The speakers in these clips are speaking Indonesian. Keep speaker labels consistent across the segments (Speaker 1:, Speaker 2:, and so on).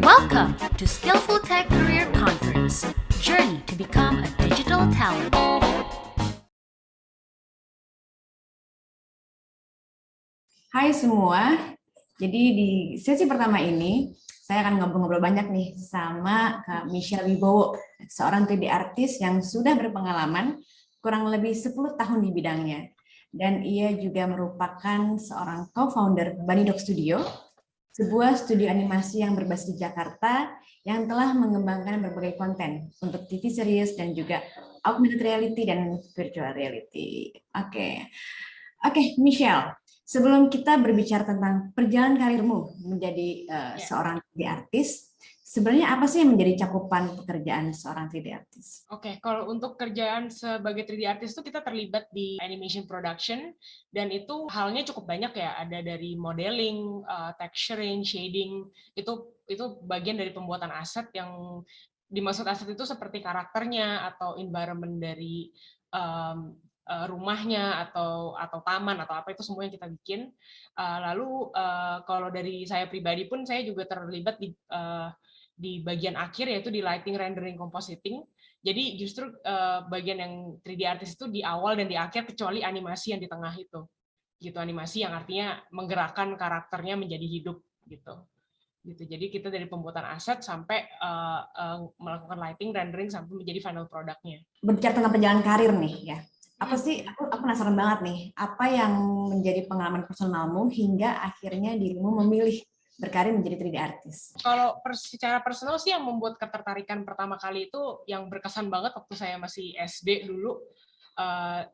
Speaker 1: Welcome to Skillful Tech Career Conference, Journey to Become a Digital Talent.
Speaker 2: Hai semua, jadi di sesi pertama ini saya akan ngobrol-ngobrol banyak nih sama Kak Michelle Wibowo, seorang 3D artis yang sudah berpengalaman kurang lebih 10 tahun di bidangnya. Dan ia juga merupakan seorang co-founder Bunny Dog Studio, sebuah studio animasi yang berbasis di Jakarta yang telah mengembangkan berbagai konten untuk TV series dan juga augmented reality dan virtual reality. Oke, Michelle. Sebelum kita berbicara tentang perjalanan karirmu menjadi seorang 3D artis, sebenarnya apa sih yang menjadi cakupan pekerjaan seorang 3D artis?
Speaker 3: Oke, kalau untuk kerjaan sebagai 3D artist itu kita terlibat di animation production, dan itu halnya cukup banyak ya, ada dari modeling, texturing, shading, itu bagian dari pembuatan aset. Yang dimaksud aset itu seperti karakternya atau environment dari rumahnya atau taman atau apa, itu semua yang kita bikin. Lalu kalau dari saya pribadi pun saya juga terlibat di bagian akhir, yaitu di lighting, rendering, compositing. Jadi justru bagian yang 3D artist itu di awal dan di akhir, kecuali animasi yang di tengah itu. Gitu, animasi yang artinya menggerakkan karakternya menjadi hidup gitu. Jadi kita dari pembuatan aset sampai melakukan lighting, rendering sampai menjadi final produknya.
Speaker 2: Berbicara tentang perjalanan karir nih ya. Apa sih, aku penasaran banget nih, apa yang menjadi pengalaman personalmu hingga akhirnya dirimu memilih berkarir menjadi 3D artis?
Speaker 3: Kalau secara personal sih, yang membuat ketertarikan pertama kali itu yang berkesan banget waktu saya masih SD dulu.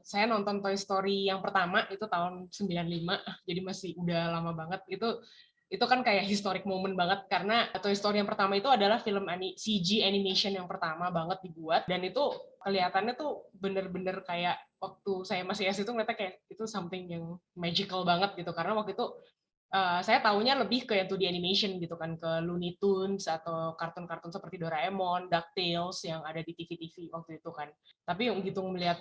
Speaker 3: Saya nonton Toy Story yang pertama itu tahun 95, jadi masih udah lama banget. Itu kan kayak historic moment banget, karena Toy Story yang pertama itu adalah film CG animation yang pertama banget dibuat, dan itu kelihatannya tuh bener-bener kayak waktu saya masih SD itu ngeliatnya kayak itu something yang magical banget gitu, karena waktu itu saya taunya lebih ke yang 2D animation gitu kan, ke Looney Tunes atau kartun-kartun seperti Doraemon, DuckTales yang ada di TV-TV waktu itu kan. Tapi gitu melihat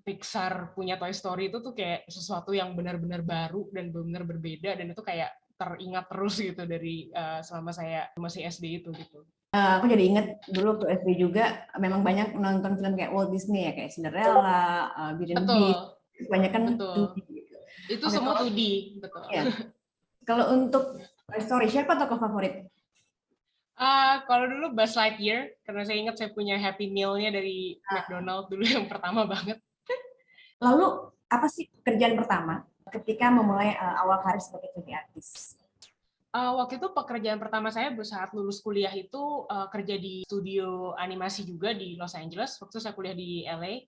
Speaker 3: Pixar punya Toy Story itu tuh kayak sesuatu yang benar-benar baru dan benar-benar berbeda, dan itu kayak teringat terus gitu dari selama saya masih SD itu gitu.
Speaker 2: Aku jadi inget dulu waktu SD juga memang banyak nonton film kayak Walt Disney ya, kayak Cinderella, Beauty and the Beast, kebanyakan
Speaker 3: betul.
Speaker 2: 2D gitu.
Speaker 3: Itu
Speaker 2: Oke,
Speaker 3: semua 2D, betul.
Speaker 2: Ya. Kalau untuk Toy Story, siapa tokoh favorit?
Speaker 3: Kalau dulu Buzz Lightyear, karena saya ingat saya punya Happy Meal-nya dari McDonald dulu yang pertama banget.
Speaker 2: Lalu apa sih pekerjaan pertama ketika memulai awal karir sebagai 3D artis?
Speaker 3: Waktu itu pekerjaan pertama saya saat lulus kuliah itu kerja di studio animasi juga di Los Angeles. Waktu saya kuliah di LA.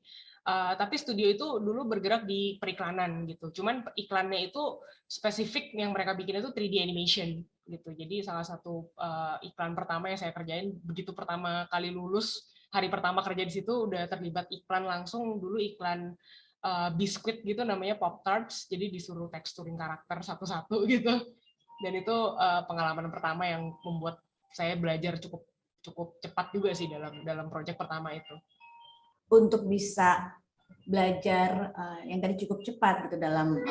Speaker 3: Tapi studio itu dulu bergerak di periklanan gitu. Cuman iklannya itu spesifik, yang mereka bikin itu 3D animation gitu. Jadi salah satu iklan pertama yang saya kerjain, begitu pertama kali lulus, hari pertama kerja di situ udah terlibat iklan langsung. Dulu iklan biskuit gitu, namanya Pop Tarts. Jadi disuruh teksturing karakter satu-satu gitu. Dan itu pengalaman pertama yang membuat saya belajar cukup cepat juga sih dalam proyek pertama itu.
Speaker 2: Untuk bisa belajar yang tadi cukup cepat gitu dalam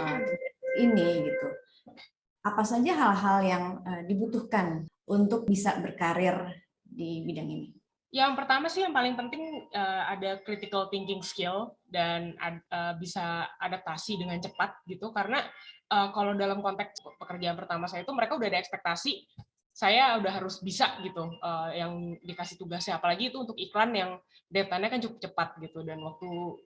Speaker 2: ini gitu, apa saja hal-hal yang dibutuhkan untuk bisa berkarir di bidang ini?
Speaker 3: Yang pertama sih, yang paling penting ada critical thinking skill dan bisa adaptasi dengan cepat gitu, karena kalau dalam konteks pekerjaan pertama saya itu mereka udah ada ekspektasi saya udah harus bisa gitu yang dikasih tugasnya, apalagi itu untuk iklan yang deadline-nya kan cukup cepat gitu. Dan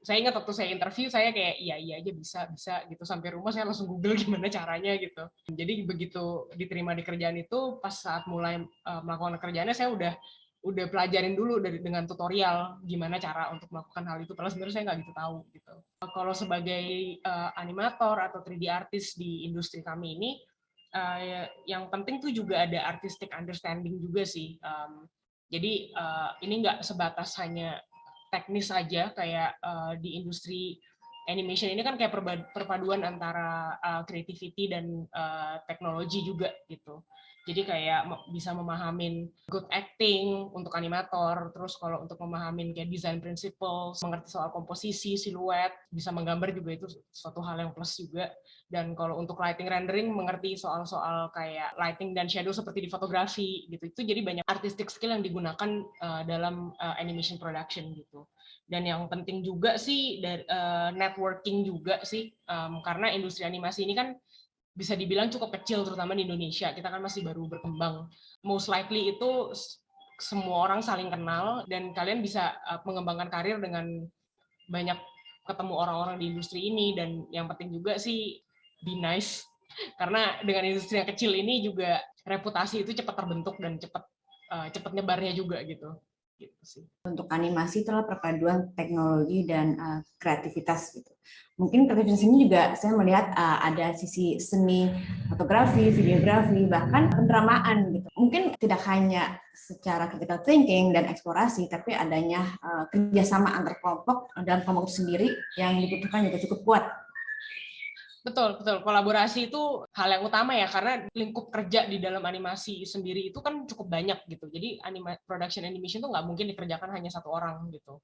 Speaker 3: saya ingat waktu saya interview, saya kayak iya aja bisa gitu, sampai rumah saya langsung Google gimana caranya gitu. Jadi begitu diterima di kerjaan itu, pas saat mulai melakukan kerjaannya, saya udah pelajarin dulu dengan tutorial gimana cara untuk melakukan hal itu, padahal sebenarnya saya nggak gitu tahu gitu. Kalau sebagai animator atau 3D artist di industri kami ini, yang penting tuh juga ada artistic understanding juga sih. Jadi ini nggak sebatas hanya teknis aja, kayak di industri animation ini kan kayak perpaduan antara creativity dan teknologi juga gitu. Jadi kayak bisa memahamin good acting untuk animator, terus kalau untuk memahamin kayak design principles, mengerti soal komposisi, siluet, bisa menggambar juga itu suatu hal yang plus juga. Dan kalau untuk lighting rendering, mengerti soal-soal kayak lighting dan shadow seperti di fotografi gitu. Itu jadi banyak artistic skill yang digunakan dalam animation production gitu. Dan yang penting juga sih dari networking juga sih, karena industri animasi ini kan bisa dibilang cukup kecil, terutama di Indonesia. Kita kan masih baru berkembang. Most likely itu semua orang saling kenal, dan kalian bisa mengembangkan karir dengan banyak ketemu orang-orang di industri ini. Dan yang penting juga sih, be nice. Karena dengan industri yang kecil ini juga reputasi itu cepat terbentuk dan cepat nyebarnya juga gitu. Gitu sih.
Speaker 2: Untuk animasi itulah perpaduan teknologi dan kreativitas gitu. Mungkin kreativitas ini juga saya melihat ada sisi seni, fotografi, videografi, bahkan pendramaan gitu. Mungkin tidak hanya secara critical thinking dan eksplorasi, tapi adanya kerjasama antar kelompok dalam kelompok itu sendiri yang dibutuhkan juga cukup kuat.
Speaker 3: Betul, betul. Kolaborasi itu hal yang utama ya, karena lingkup kerja di dalam animasi sendiri itu kan cukup banyak gitu. Jadi production animation itu nggak mungkin dikerjakan hanya satu orang gitu.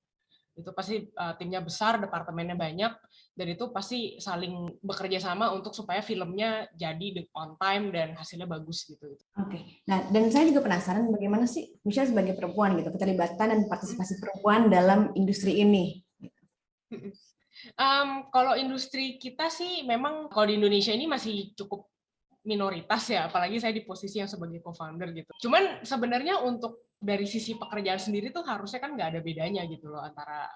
Speaker 3: Itu pasti timnya besar, departemennya banyak, dan itu pasti saling bekerja sama untuk supaya filmnya jadi on time dan hasilnya bagus gitu.
Speaker 2: Oke. Nah, dan saya juga penasaran bagaimana sih Michelle sebagai perempuan gitu, keterlibatan dan partisipasi perempuan dalam industri ini.
Speaker 3: Kalau industri kita sih memang kalau di Indonesia ini masih cukup minoritas ya, apalagi saya di posisi yang sebagai co-founder gitu. Cuman sebenarnya untuk dari sisi pekerjaan sendiri tuh harusnya kan nggak ada bedanya gitu loh antara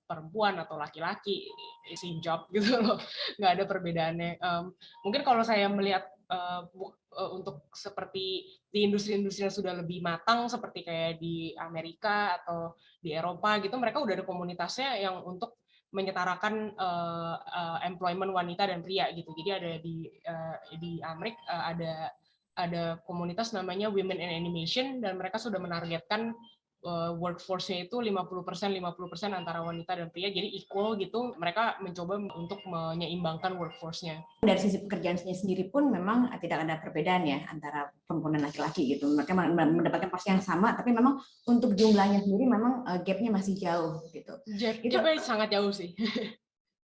Speaker 3: perempuan atau laki-laki, same job gitu loh, nggak ada perbedaannya. Mungkin kalau saya melihat untuk seperti di industri-industri yang sudah lebih matang seperti kayak di Amerika atau di Eropa gitu, mereka udah ada komunitasnya yang untuk menyetarakan employment wanita dan pria gitu. Jadi ada di Amerika ada komunitas namanya Women in Animation, dan mereka sudah menargetkan workforce-nya itu 50% antara wanita dan pria, jadi equal gitu. Mereka mencoba untuk menyeimbangkan workforce-nya.
Speaker 2: Dari sisi pekerjaannya sendiri pun memang tidak ada perbedaan ya antara perempuan dan laki-laki gitu. Mereka mendapatkan porsi yang sama, tapi memang untuk jumlahnya sendiri memang gap-nya masih jauh gitu.
Speaker 3: Gap-nya sangat jauh sih.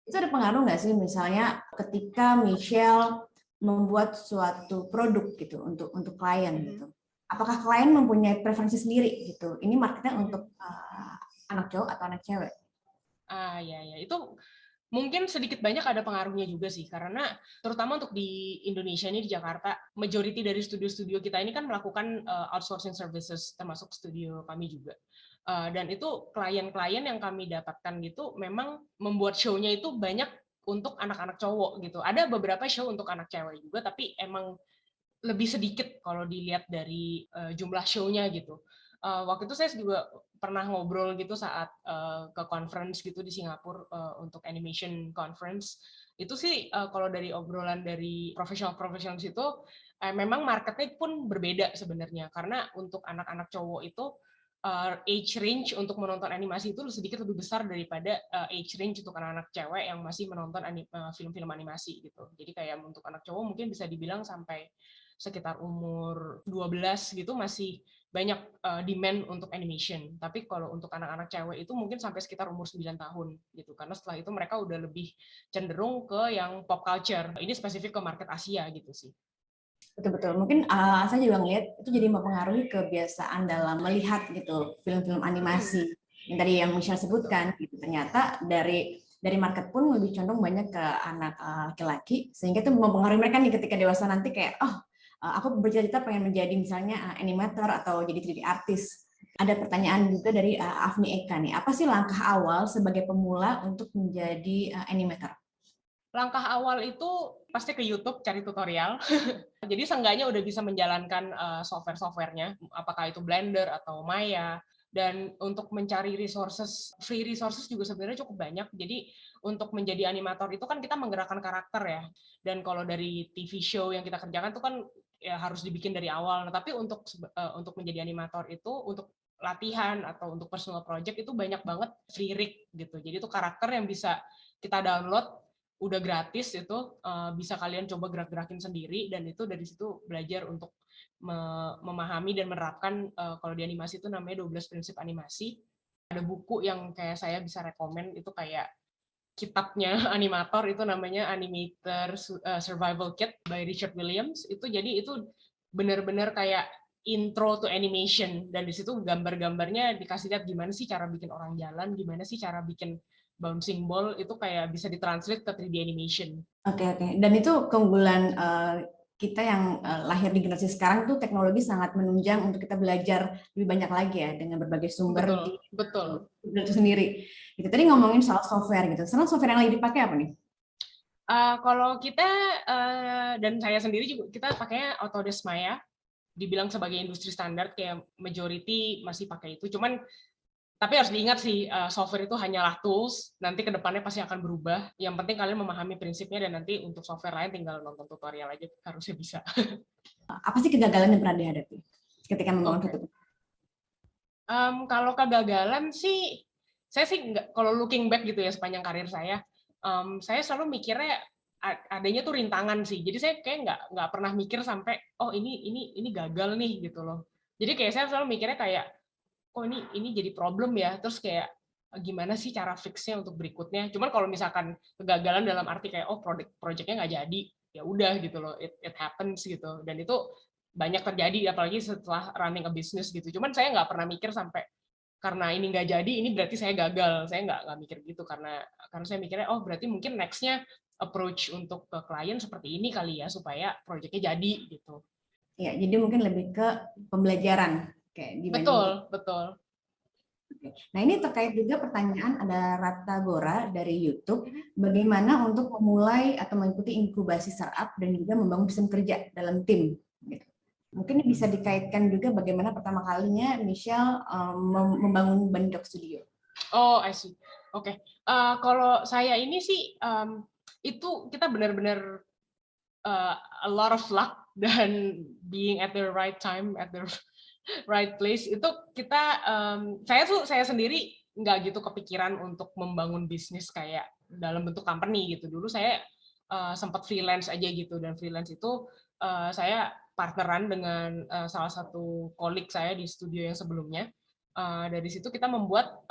Speaker 2: Itu ada pengaruh nggak sih misalnya ketika Michelle membuat suatu produk gitu untuk klien gitu? Apakah klien mempunyai preferensi sendiri gitu? Ini marketnya untuk anak cowok atau anak cewek?
Speaker 3: Ya, itu mungkin sedikit banyak ada pengaruhnya juga sih, karena terutama untuk di Indonesia ini, di Jakarta, majority dari studio-studio kita ini kan melakukan outsourcing services, termasuk studio kami juga. Dan itu klien-klien yang kami dapatkan gitu memang membuat show-nya itu banyak untuk anak-anak cowok gitu. Ada beberapa show untuk anak cewek juga, tapi emang lebih sedikit kalau dilihat dari jumlah show-nya gitu. Waktu itu saya juga pernah ngobrol gitu saat ke conference gitu di Singapura untuk animation conference. Itu sih kalau dari obrolan dari profesional itu memang marketnya pun berbeda sebenarnya, karena untuk anak-anak cowok itu age range untuk menonton animasi itu sedikit lebih besar daripada age range untuk anak-anak cewek yang masih menonton film-film animasi gitu. Jadi kayak untuk anak cowok mungkin bisa dibilang sampai sekitar umur 12 gitu masih banyak demand untuk animation. Tapi kalau untuk anak-anak cewek itu mungkin sampai sekitar umur 9 tahun gitu. Karena setelah itu mereka udah lebih cenderung ke yang pop culture. Ini spesifik ke market Asia gitu sih.
Speaker 2: Betul-betul. Mungkin saya juga ngeliat itu jadi mempengaruhi kebiasaan dalam melihat gitu film-film animasi yang tadi yang Michelle sebutkan. Gitu. Ternyata dari market pun lebih condong banyak ke anak laki-laki, sehingga itu mempengaruhi mereka nih ketika dewasa nanti kayak aku bercita-cita pengen menjadi misalnya animator atau jadi 3D artis. Ada pertanyaan juga dari Afni Eka nih, apa sih langkah awal sebagai pemula untuk menjadi animator?
Speaker 3: Langkah awal itu pasti ke YouTube cari tutorial. Jadi seenggaknya udah bisa menjalankan software-softwarenya, apakah itu Blender atau Maya. Dan untuk mencari resources, free resources juga sebenarnya cukup banyak. Jadi untuk menjadi animator itu kan kita menggerakkan karakter ya. Dan kalau dari TV show yang kita kerjakan itu kan ya harus dibikin dari awal. Nah, tapi untuk menjadi animator itu, untuk latihan atau untuk personal project itu banyak banget free rig gitu. Jadi itu karakter yang bisa kita download udah gratis itu, bisa kalian coba gerak-gerakin sendiri, dan itu dari situ belajar untuk memahami dan menerapkan, kalau di animasi itu namanya 12 prinsip animasi. Ada buku yang kayak saya bisa rekomen, itu kayak kitabnya animator, itu namanya Animator Survival Kit by Richard Williams. Itu jadi itu benar-benar kayak intro to animation, dan di situ gambar-gambarnya dikasih lihat gimana sih cara bikin orang jalan, gimana sih cara bikin bouncing ball, itu kayak bisa ditranslate ke 3D animation.
Speaker 2: Oke, oke. Dan itu keunggulan kita yang lahir di generasi sekarang tuh teknologi sangat menunjang untuk kita belajar lebih banyak lagi ya dengan berbagai sumber di
Speaker 3: Betul.
Speaker 2: itu sendiri. Itu tadi ngomongin soal software gitu. Sekarang software yang lagi dipakai apa nih?
Speaker 3: Kalau kita dan saya sendiri juga kita pakainya Autodesk Maya, dibilang sebagai industri standar, kayak majority masih pakai itu. Cuman tapi harus diingat sih, software itu hanyalah tools, nanti ke depannya pasti akan berubah. Yang penting kalian memahami prinsipnya, dan nanti untuk software lain tinggal nonton tutorial aja, harusnya bisa.
Speaker 2: Apa sih kegagalan yang pernah dihadapi ketika membangun
Speaker 3: Okay.
Speaker 2: satu?
Speaker 3: Kalau kegagalan sih, saya sih nggak, kalau looking back gitu ya sepanjang karir saya selalu mikirnya adanya tuh rintangan sih. Jadi saya kayak nggak pernah mikir sampai oh ini gagal nih gitu loh. Jadi kayak saya selalu mikirnya kayak oh ini jadi problem ya, terus kayak gimana sih cara fixnya untuk berikutnya. Cuman kalau misalkan kegagalan dalam arti kayak oh projectnya nggak jadi, ya udah gitu loh, it happens gitu, dan itu banyak terjadi apalagi setelah running a business gitu. Cuman saya nggak pernah mikir sampai karena ini nggak jadi ini berarti saya gagal, saya nggak mikir gitu, karena saya mikirnya oh berarti mungkin nextnya approach untuk ke klien seperti ini kali ya supaya projectnya jadi gitu.
Speaker 2: Ya, jadi mungkin lebih ke pembelajaran kayak dibanding.
Speaker 3: Betul.
Speaker 2: Nah, ini terkait juga pertanyaan ada Rata Gora dari YouTube, bagaimana untuk memulai atau mengikuti inkubasi startup dan juga membangun sistem kerja dalam tim. Gitu. Mungkin bisa dikaitkan juga bagaimana pertama kalinya Michelle membangun Bandok Studio.
Speaker 3: Oh, I see. Oke. Kalau saya ini sih itu kita benar-benar a lot of luck dan being at the right time at the right place. Itu kita saya sendiri nggak gitu kepikiran untuk membangun bisnis kayak dalam bentuk company gitu. Dulu saya sempat freelance aja gitu, dan freelance itu saya partneran dengan salah satu colleague saya di studio yang sebelumnya. Dari situ kita membuat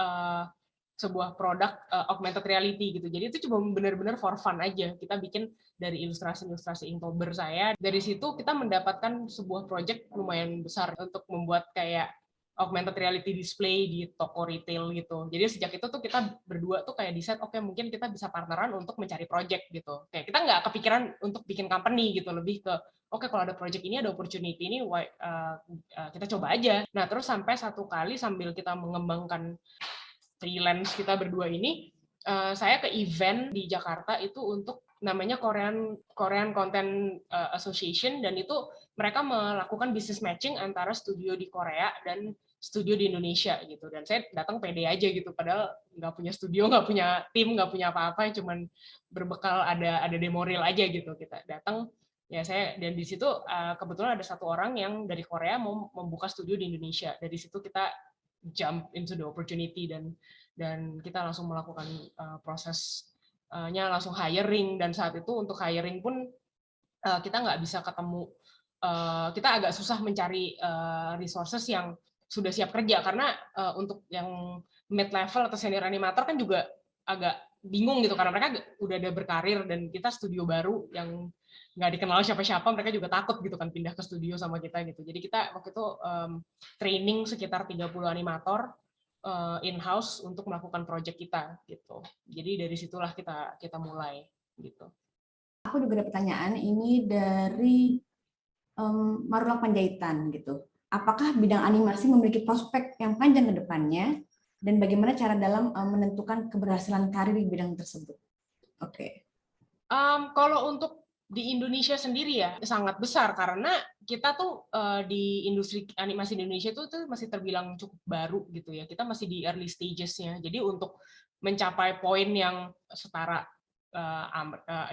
Speaker 3: sebuah produk augmented reality gitu. Jadi itu cuma benar-benar for fun aja. Kita bikin dari ilustrasi-ilustrasi Inktober saya. Dari situ kita mendapatkan sebuah project lumayan besar untuk membuat kayak augmented reality display di toko retail gitu. Jadi sejak itu tuh kita berdua tuh kayak decide, oke, mungkin kita bisa partneran untuk mencari project gitu. Kayak kita nggak kepikiran untuk bikin company gitu, lebih ke oke, kalau ada project ini, ada opportunity ini, kita coba aja. Nah, terus sampai satu kali sambil kita mengembangkan freelance kita berdua ini, saya ke event di Jakarta itu untuk namanya Korean Content Association, dan itu mereka melakukan business matching antara studio di Korea dan studio di Indonesia gitu. Dan saya datang pede aja gitu, padahal nggak punya studio, nggak punya tim, nggak punya apa-apa, cuman berbekal ada demo reel aja gitu. Kita datang ya, dan di situ kebetulan ada satu orang yang dari Korea mau membuka studio di Indonesia. Dari situ kita jump into the opportunity, dan kita langsung melakukan prosesnya, langsung hiring. Dan saat itu untuk hiring pun kita nggak bisa ketemu, kita agak susah mencari resources yang sudah siap kerja, karena untuk yang mid level atau senior animator kan juga agak bingung gitu, karena mereka udah ada berkarir dan kita studio baru yang nggak dikenal siapa-siapa, mereka juga takut gitu kan pindah ke studio sama kita gitu. Jadi kita waktu itu training sekitar 30 animator in-house untuk melakukan project kita gitu. Jadi dari situlah kita mulai gitu.
Speaker 2: Aku juga ada pertanyaan ini dari Marulak Panjaitan gitu. Apakah bidang animasi memiliki prospek yang panjang ke depannya, dan bagaimana cara dalam menentukan keberhasilan karir di bidang tersebut? Oke.
Speaker 3: Kalau untuk di Indonesia sendiri ya sangat besar, karena kita tuh di industri animasi di Indonesia tuh masih terbilang cukup baru gitu ya. Kita masih di early stages-nya. Jadi untuk mencapai poin yang setara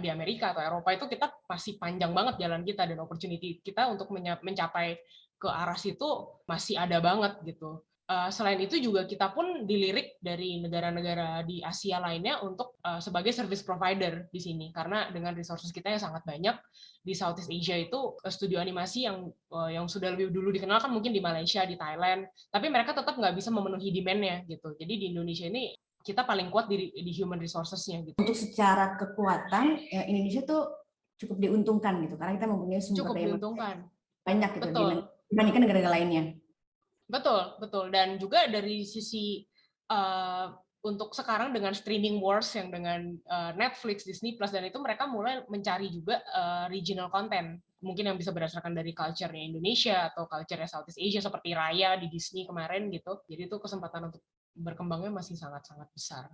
Speaker 3: di Amerika atau Eropa itu kita masih panjang banget jalan kita, dan opportunity kita untuk mencapai ke arah situ masih ada banget gitu. Selain itu juga kita pun dilirik dari negara-negara di Asia lainnya untuk sebagai service provider di sini, karena dengan resources kita yang sangat banyak di Southeast Asia itu studio animasi yang sudah lebih dulu dikenal kan mungkin di Malaysia, di Thailand, tapi mereka tetap nggak bisa memenuhi demand-nya gitu. Jadi di Indonesia ini kita paling kuat di human resources-nya gitu.
Speaker 2: Untuk secara kekuatan Indonesia tuh cukup diuntungkan gitu karena kita mempunyai sumber daya banyak gitu dibandingkan negara lainnya.
Speaker 3: Betul. Dan juga dari sisi untuk sekarang dengan streaming wars yang dengan Netflix, Disney Plus dan itu mereka mulai mencari juga regional content. Mungkin yang bisa berdasarkan dari culture-nya Indonesia atau culture-nya Southeast Asia seperti Raya di Disney kemarin gitu. Jadi itu kesempatan untuk berkembangnya masih sangat-sangat besar.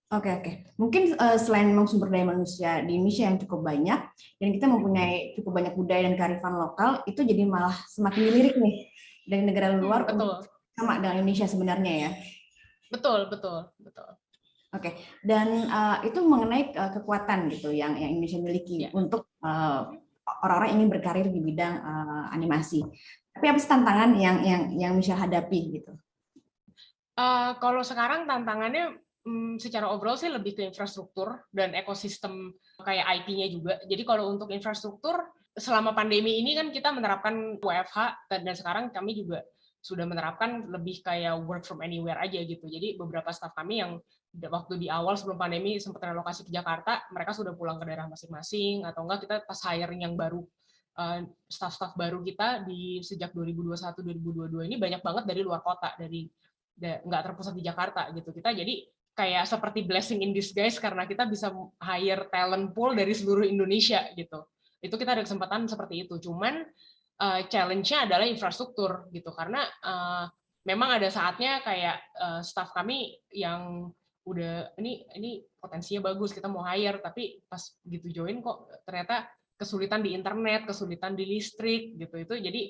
Speaker 2: Oke. Mungkin selain memang sumber daya manusia di Indonesia yang cukup banyak dan kita mempunyai cukup banyak budaya dan kearifan lokal, itu jadi malah semakin dilirik nih dari negara luar untuk sama dengan Indonesia sebenarnya ya.
Speaker 3: Betul.
Speaker 2: Oke. Dan itu mengenai kekuatan gitu yang Indonesia miliki untuk orang-orang ingin berkarir di bidang animasi. Tapi apa sih tantangan yang Michelle hadapi gitu?
Speaker 3: Kalau sekarang tantangannya secara overall sih lebih ke infrastruktur dan ekosistem kayak IT-nya juga. Jadi kalau untuk infrastruktur, selama pandemi ini kan kita menerapkan WFH dan sekarang kami juga sudah menerapkan lebih kayak work from anywhere aja gitu. Jadi beberapa staf kami yang waktu di awal sebelum pandemi sempat relokasi ke Jakarta, mereka sudah pulang ke daerah masing-masing atau enggak kita pas hiring yang baru staf-staf baru kita di sejak 2021-2022 ini banyak banget dari luar kota, dari nggak terpusat di Jakarta gitu. Kita jadi kayak seperti blessing in disguise karena kita bisa hire talent pool dari seluruh Indonesia gitu. Itu kita ada kesempatan seperti itu. Cuman challenge-nya adalah infrastruktur gitu karena memang ada saatnya kayak staff kami yang udah ini potensinya bagus kita mau hire tapi pas gitu join kok ternyata kesulitan di internet, kesulitan di listrik gitu. Itu jadi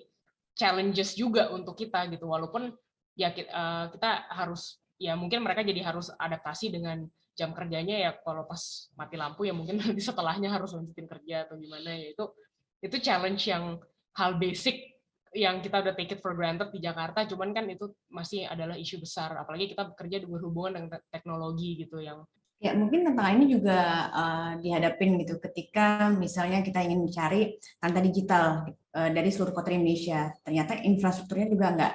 Speaker 3: challenges juga untuk kita gitu walaupun ya kita harus ya mungkin mereka jadi harus adaptasi dengan jam kerjanya ya kalau pas mati lampu ya mungkin nanti setelahnya harus lanjutin kerja atau gimana ya itu challenge yang hal basic yang kita udah take it for granted di Jakarta cuman kan itu masih adalah isu besar apalagi kita bekerja berhubungan dengan teknologi gitu yang
Speaker 2: ya mungkin tantangan ini juga dihadapin gitu ketika misalnya kita ingin mencari talenta digital dari seluruh kota Indonesia ternyata infrastrukturnya juga nggak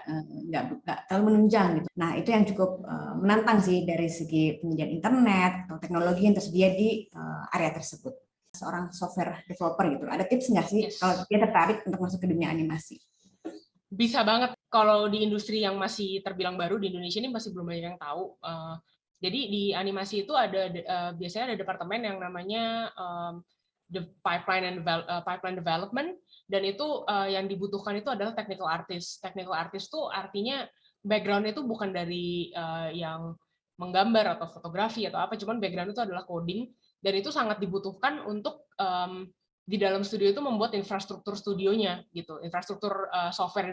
Speaker 2: terlalu menunjang gitu. Nah itu yang cukup menantang sih dari segi penyediaan internet atau teknologi yang tersedia di area tersebut. Seorang software developer gitu ada tips nggak sih kalau dia tertarik untuk masuk ke dunia animasi?
Speaker 3: Bisa banget kalau di industri yang masih terbilang baru di Indonesia ini masih belum banyak yang tahu. Jadi di animasi itu ada biasanya ada departemen yang namanya the pipeline development dan itu yang dibutuhkan itu adalah technical artist. Technical artist tuh artinya background itu bukan dari yang menggambar atau fotografi atau apa, cuman background itu adalah coding dan itu sangat dibutuhkan untuk di dalam studio itu membuat infrastruktur studionya gitu, infrastruktur software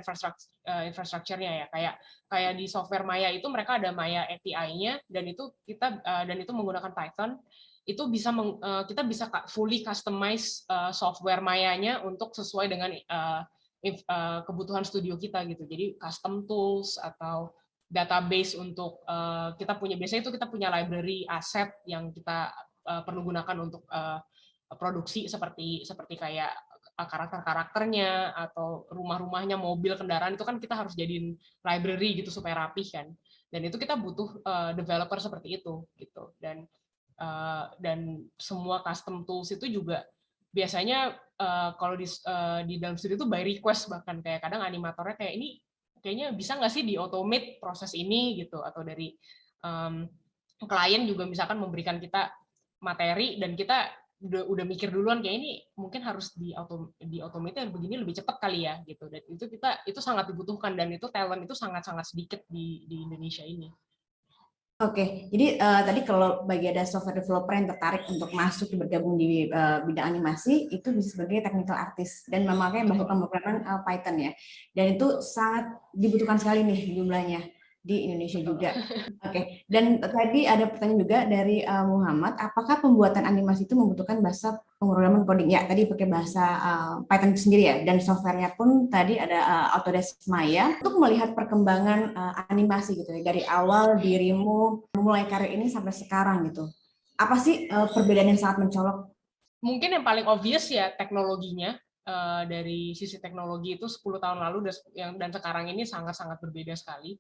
Speaker 3: infrastrukturnya ya kayak di software Maya itu mereka ada Maya API-nya dan itu menggunakan Python itu bisa kita bisa fully customize software Maya-nya untuk sesuai dengan kebutuhan studio kita gitu. Jadi custom tools atau database untuk biasanya itu kita punya library aset yang kita perlu gunakan untuk produksi seperti kayak karakternya atau rumah-rumahnya, mobil, kendaraan itu kan kita harus jadiin library gitu supaya rapih kan. Dan itu kita butuh developer seperti itu gitu. Dan semua custom tools itu juga biasanya kalau di dalam studio itu by request bahkan kayak kadang animatornya kayak ini kayaknya bisa nggak sih di automate proses ini gitu atau dari klien juga misalkan memberikan kita materi dan kita udah mikir duluan kayak ini mungkin harus di automate begini lebih cepat kali ya gitu dan itu sangat dibutuhkan dan itu talent itu sangat sedikit di Indonesia ini.
Speaker 2: Oke, jadi tadi kalau bagi ada software developer yang tertarik untuk masuk bergabung di bidang animasi itu bisa sebagai technical artist dan memakai bahasa pemrograman Python ya dan itu sangat dibutuhkan sekali nih jumlahnya. di Indonesia
Speaker 3: Betul.
Speaker 2: juga. Oke, dan tadi ada pertanyaan juga dari Muhammad, apakah pembuatan animasi itu membutuhkan bahasa pemrograman coding? Ya, tadi pakai bahasa Python itu sendiri ya, dan softwarenya pun tadi ada Autodesk Maya. Untuk melihat perkembangan animasi gitu ya, dari awal dirimu memulai karir ini sampai sekarang gitu, apa sih perbedaan yang sangat mencolok?
Speaker 3: Mungkin yang paling obvious ya teknologinya. Dari sisi teknologi itu 10 tahun lalu dan sekarang ini sangat-sangat berbeda sekali.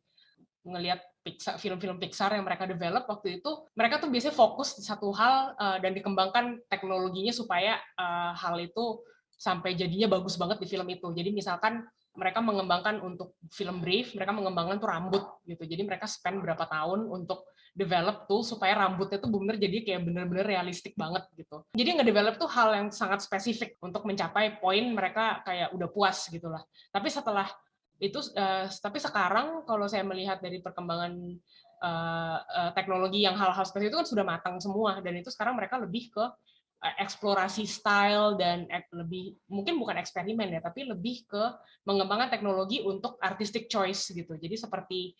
Speaker 3: Ngelihat film-film Pixar yang mereka develop waktu itu, mereka tuh biasanya fokus di satu hal dan dikembangkan teknologinya supaya hal itu sampai jadinya bagus banget di film itu. Jadi misalkan mereka mengembangkan untuk film Brave, mereka mengembangkan tuh rambut gitu. Jadi mereka spend berapa tahun untuk develop tuh supaya rambutnya tuh bener jadi kayak bener-bener realistik banget gitu. Jadi ngedevelop tuh hal yang sangat spesifik untuk mencapai poin mereka kayak udah puas gitu lah. Tapi setelah itu tapi sekarang kalau saya melihat dari perkembangan teknologi yang hal-hal seperti itu kan sudah matang semua, dan itu sekarang mereka lebih ke eksplorasi style dan lebih mungkin bukan eksperimen ya, tapi lebih ke mengembangkan teknologi untuk artistic choice gitu. Jadi seperti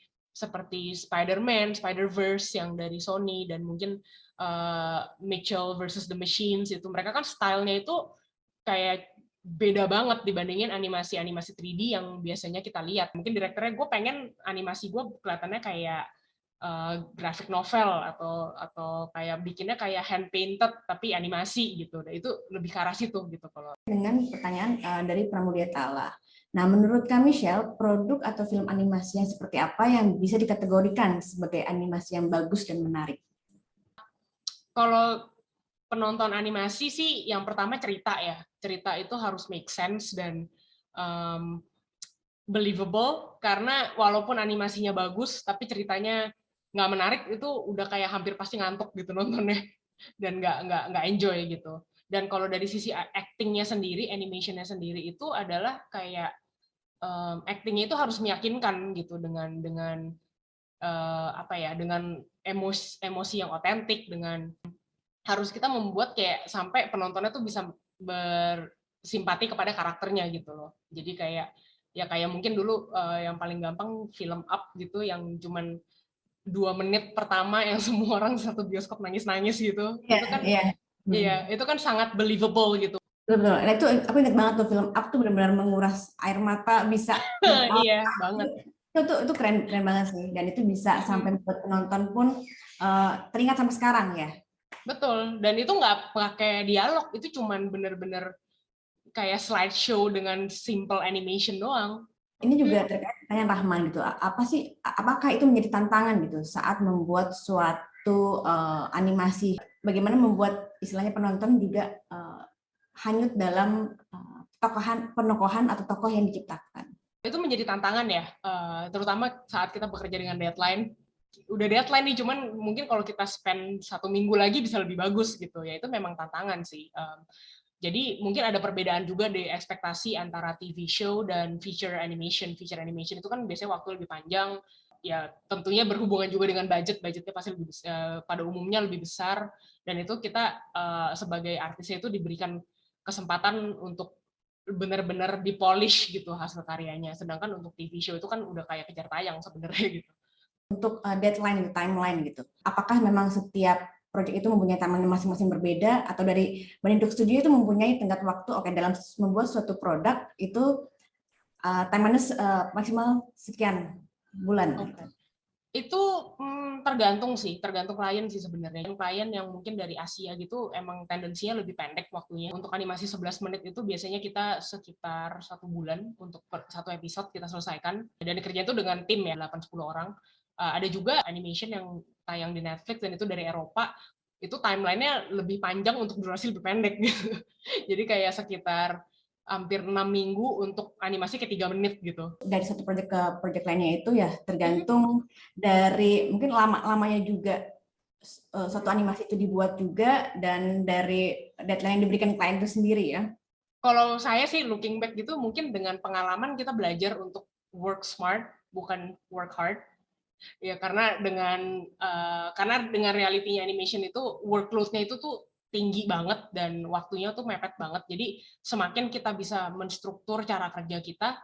Speaker 3: Spider-Man, Spider-Verse yang dari Sony, dan mungkin Mitchell versus the Machines itu, mereka kan stylenya itu kayak beda banget dibandingin animasi-animasi 3D yang biasanya kita lihat. Mungkin direkturnya, gue pengen animasi gue kelihatannya kayak graphic novel atau kayak bikinnya kayak hand painted tapi animasi gitu. Dan itu lebih ke arah situ gitu kalau.
Speaker 2: Dengan pertanyaan dari Pramudia Tala. Nah, menurut kami Michelle, produk atau film animasi yang seperti apa yang bisa dikategorikan sebagai animasi yang bagus dan menarik?
Speaker 3: Kalau penonton animasi sih yang pertama cerita ya. Cerita itu harus make sense dan believable, karena walaupun animasinya bagus tapi ceritanya nggak menarik, itu udah kayak hampir pasti ngantuk gitu nontonnya dan nggak enjoy gitu. Dan kalau dari sisi actingnya sendiri, animationnya sendiri itu adalah kayak actingnya itu harus meyakinkan gitu dengan apa ya, dengan emosi yang otentik, dengan harus kita membuat kayak sampai penontonnya tuh bisa bersimpati kepada karakternya gitu loh. Jadi kayak ya kayak mungkin dulu yang paling gampang film Up gitu, yang cuman 2 menit pertama yang semua orang satu bioskop nangis-nangis gitu.
Speaker 2: Iya,
Speaker 3: Itu kan
Speaker 2: iya.
Speaker 3: iya, itu kan sangat believable gitu.
Speaker 2: Betul. Nah, itu aku ingat banget tuh film Up tuh benar-benar menguras air mata, bisa
Speaker 3: Iya, banget.
Speaker 2: itu keren keren banget sih, dan itu bisa sampai membuat penonton pun teringat sampai sekarang ya.
Speaker 3: Betul. Dan itu nggak pakai dialog, itu cuman bener-bener kayak slideshow dengan simple animation doang.
Speaker 2: Ini juga terkait dengan Rahman gitu. Apa sih, apakah itu menjadi tantangan gitu saat membuat suatu animasi? Bagaimana membuat istilahnya penonton juga hanyut dalam penokohan atau tokoh yang diciptakan?
Speaker 3: Itu menjadi tantangan ya, terutama saat kita bekerja dengan deadline. Udah deadline nih, cuman mungkin kalau kita spend 1 minggu lagi bisa lebih bagus gitu ya, itu memang tantangan sih. Jadi mungkin ada perbedaan juga di ekspektasi antara TV show dan feature animation. Feature animation itu kan biasanya waktu lebih panjang, ya tentunya berhubungan juga dengan budgetnya pasti lebih besar, pada umumnya lebih besar, dan itu kita sebagai artisnya itu diberikan kesempatan untuk benar-benar dipolish gitu hasil karyanya. Sedangkan untuk TV show itu kan udah kayak kejar tayang sebenarnya gitu.
Speaker 2: Untuk deadline, timeline gitu. Apakah memang setiap proyek itu mempunyai timeline masing-masing berbeda, atau dari Beneduk Studio itu mempunyai tenggat waktu, oke, dalam membuat suatu produk itu timeline maksimal sekian bulan.
Speaker 3: Okay. Itu tergantung klien sih sebenarnya. Klien yang mungkin dari Asia gitu emang tendensinya lebih pendek waktunya. Untuk animasi 11 menit itu biasanya kita sekitar 1 bulan untuk satu episode kita selesaikan. Dan dikerjain itu dengan tim ya, 8-10 orang. Ada juga animation yang tayang di Netflix dan itu dari Eropa, itu timelinenya lebih panjang untuk durasi lebih pendek gitu. Jadi kayak sekitar hampir 6 minggu untuk animasi ke 3 menit gitu.
Speaker 2: Dari satu proyek ke proyek lainnya itu ya tergantung dari mungkin lamanya juga suatu animasi itu dibuat juga, dan dari deadline yang diberikan klien itu sendiri ya.
Speaker 3: Kalau saya sih looking back gitu, mungkin dengan pengalaman kita belajar untuk work smart bukan work hard. Ya karena dengan realitinya animation itu workload-nya itu tuh tinggi banget dan waktunya tuh mepet banget. Jadi semakin kita bisa menstruktur cara kerja kita,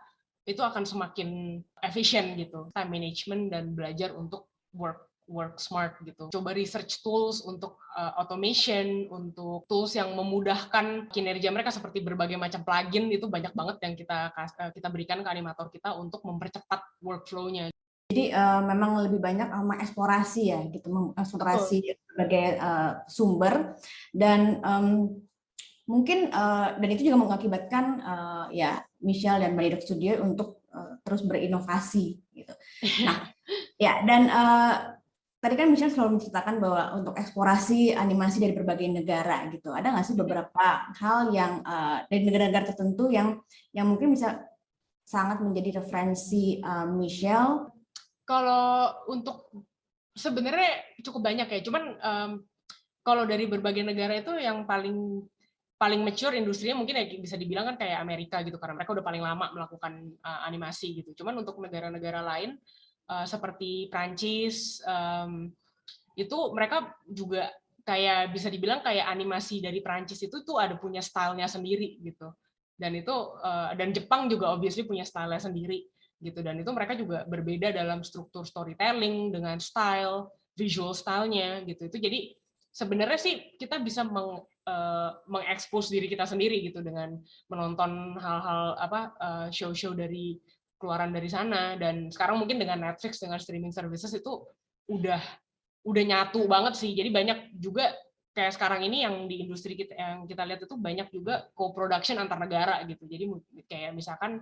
Speaker 3: itu akan semakin efisien gitu, time management dan belajar untuk work smart gitu. Coba research tools untuk automation, untuk tools yang memudahkan kinerja mereka seperti berbagai macam plugin, itu banyak banget yang kita berikan ke animator kita untuk mempercepat workflow-nya.
Speaker 2: Jadi memang lebih banyak mengeksplorasi ya gitu, mengeksplorasi berbagai sumber dan mungkin dan itu juga mengakibatkan ya Michelle dan Banidog Studio untuk terus berinovasi gitu. Nah, ya dan tadi kan Michelle selalu menceritakan bahwa untuk eksplorasi animasi dari berbagai negara gitu. Ada nggak sih beberapa hal yang dari negara-negara tertentu yang mungkin bisa sangat menjadi referensi Michelle?
Speaker 3: Kalau untuk sebenarnya cukup banyak ya. Cuman kalau dari berbagai negara itu yang paling mature industrinya mungkin ya bisa dibilang kan kayak Amerika gitu, karena mereka udah paling lama melakukan animasi gitu. Cuman untuk negara-negara lain seperti Prancis itu mereka juga kayak bisa dibilang kayak animasi dari Prancis itu tuh ada punya stylenya sendiri gitu. Dan itu dan Jepang juga obviously punya stylenya sendiri gitu, dan itu mereka juga berbeda dalam struktur storytelling dengan style visual stylenya gitu. Itu jadi sebenarnya sih kita bisa mengekspos diri kita sendiri gitu dengan menonton hal-hal show-show dari keluaran dari sana. Dan sekarang mungkin dengan Netflix, dengan streaming services itu udah nyatu banget sih. Jadi banyak juga kayak sekarang ini yang di industri kita yang kita lihat itu banyak juga co-production antar negara gitu. Jadi kayak misalkan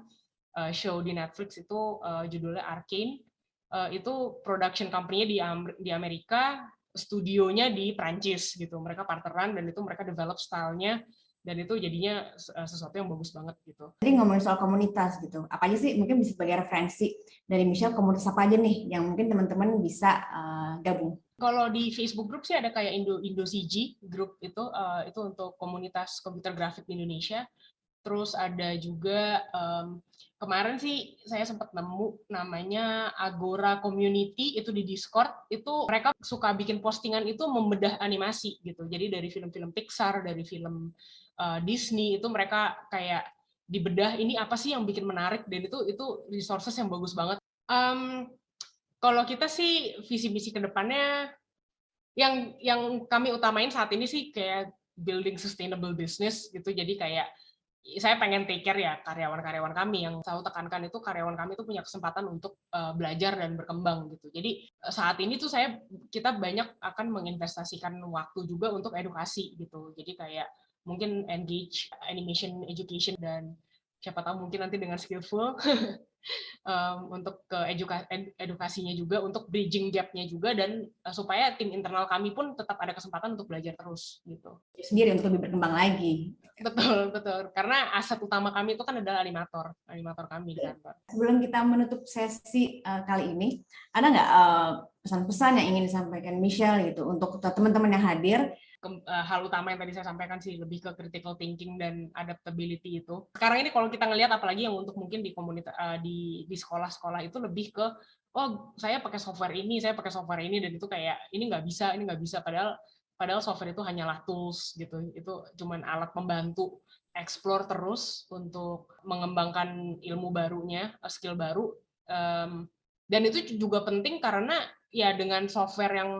Speaker 3: show di Netflix itu judulnya Arcane, itu production company-nya di Amerika, studionya di Prancis gitu. Mereka partneran dan itu mereka develop style-nya, dan itu jadinya sesuatu yang bagus banget gitu.
Speaker 2: Jadi ngomongin soal komunitas gitu, apa aja sih mungkin bisa sebagai referensi dari Michelle, komunitas apa aja nih yang mungkin teman-teman bisa gabung?
Speaker 3: Kalau di Facebook group sih ada kayak Indo-CG group, itu untuk komunitas komputer grafik di Indonesia. Terus ada juga kemarin sih saya sempat nemu namanya Agora Community, itu di Discord. Itu mereka suka bikin postingan itu membedah animasi gitu. Jadi dari film-film Pixar, dari film Disney, itu mereka kayak dibedah ini apa sih yang bikin menarik, dan itu resources yang bagus banget. Kalau kita sih visi misi kedepannya yang kami utamain saat ini sih kayak building sustainable business gitu. Jadi kayak saya pengen take care ya karyawan-karyawan kami. Yang saya tekankan itu karyawan kami itu punya kesempatan untuk belajar dan berkembang gitu. Jadi saat ini tuh kita banyak akan menginvestasikan waktu juga untuk edukasi gitu. Jadi kayak mungkin engage animation education, dan siapa tahu mungkin nanti dengan skillful untuk ke edukasinya juga, untuk bridging gap-nya juga, dan supaya tim internal kami pun tetap ada kesempatan untuk belajar terus gitu.
Speaker 2: Sendiri untuk lebih berkembang lagi.
Speaker 3: Betul. Karena aset utama kami itu kan adalah animator kami di kantor.
Speaker 2: Sebelum kita menutup sesi kali ini, ada nggak pesan-pesan yang ingin disampaikan Michelle gitu untuk teman-teman yang hadir?
Speaker 3: Hal utama yang tadi saya sampaikan sih lebih ke critical thinking dan adaptability itu. Sekarang ini kalau kita ngelihat, apalagi yang untuk mungkin di komunitas di sekolah-sekolah itu lebih ke saya pakai software ini, dan itu kayak ini nggak bisa, padahal software itu hanyalah tools gitu. Itu cuman alat membantu explore terus untuk mengembangkan ilmu barunya, skill baru. Dan itu juga penting karena ya dengan software yang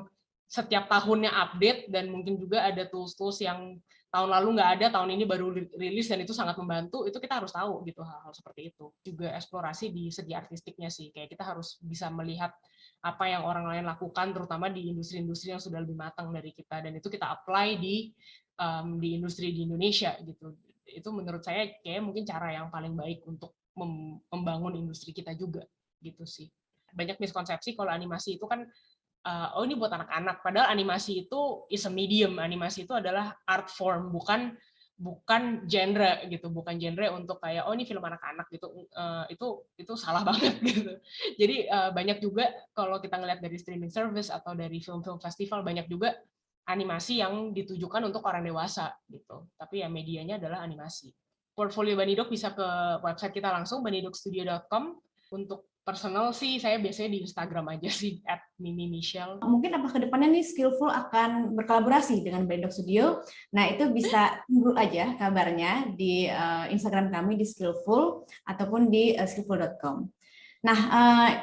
Speaker 3: setiap tahunnya update, dan mungkin juga ada tools-tools yang tahun lalu nggak ada, tahun ini baru rilis, dan itu sangat membantu. Itu kita harus tahu gitu, hal-hal seperti itu. Juga eksplorasi di segi artistiknya sih, kayak kita harus bisa melihat apa yang orang lain lakukan, terutama di industri-industri yang sudah lebih matang dari kita, dan itu kita apply di industri di Indonesia gitu. Itu menurut saya kayak mungkin cara yang paling baik untuk membangun industri kita juga gitu sih. Banyak miskonsepsi kalau animasi itu kan ini buat anak-anak, padahal animasi itu is a medium. Animasi itu adalah art form, bukan genre gitu, bukan genre untuk kayak ini film anak-anak gitu. Itu salah banget gitu. Jadi banyak juga kalau kita ngelihat dari streaming service atau dari film-film festival, banyak juga animasi yang ditujukan untuk orang dewasa gitu. Tapi ya medianya adalah animasi. Portfolio Banidog bisa ke website kita langsung, banidogstudio.com. Untuk personal sih saya biasanya di Instagram aja sih Mimi Michelle.
Speaker 2: Mungkin apa kedepannya nih Skillful akan berkolaborasi dengan Brain Doc Studio. Nah itu bisa tunggu aja kabarnya di Instagram kami di Skillful ataupun di skillful.com. Nah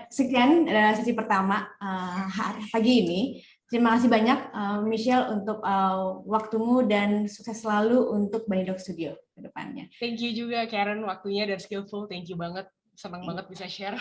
Speaker 2: sekian sesi pertama pagi ini. Terima kasih banyak Michelle untuk waktumu dan sukses selalu untuk Brain Doc Studio ke depannya.
Speaker 3: Thank you juga Karen waktunya dan Skillful. Thank you banget. Senang banget bisa share.